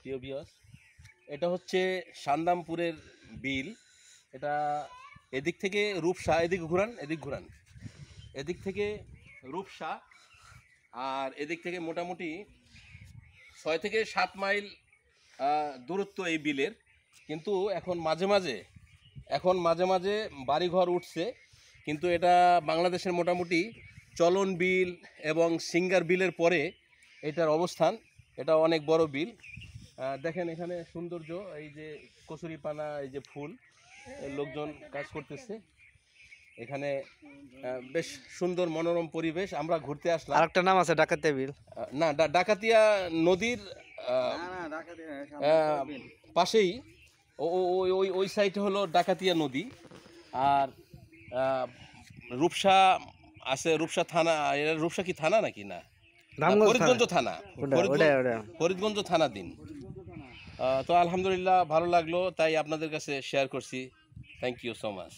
প্রিয় ভিউয়ার্স, এটা হচ্ছে সান্দামপুরের বিল। এটা এদিক থেকে রূপসা, এদিক ঘুরান, এদিক থেকে রূপসা, আর এদিক থেকে মোটামুটি 6 থেকে 7 মাইল দূরত্ব এই বিলের। কিন্তু এখন মাঝে মাঝে বাড়িঘর উঠছে, কিন্তু এটা বাংলাদেশের মোটামুটি চলন বিল এবং সিঙ্গার বিলের পরে এটার অবস্থান। এটা অনেক বড় বিল। দেখেন এখানে সৌন্দর্য, এই যে কচুরিপানা, এই যে ফুল, লোকজন কাজ করতেছে এখানে। বেশ সুন্দর মনোরম পরিবেশ। আমরা ঘুরতে আসলাম। আরেকটা নাম আছে ডাকাতিয়া বিল। না, ডাকাতিয়া নদীর পাশেই ওই সাইডে হলো ডাকাতিয়া নদী। আর রূপসা আছে, রূপসা থানা। রূপসা কি থানা নাকি? না, ফরিদগঞ্জ থানা, ফরিদগঞ্জ থানাধীন। তো আলহামদুলিল্লাহ ভালো লাগলো, তাই আপনাদের কাছে শেয়ার করছি। Thank you so much.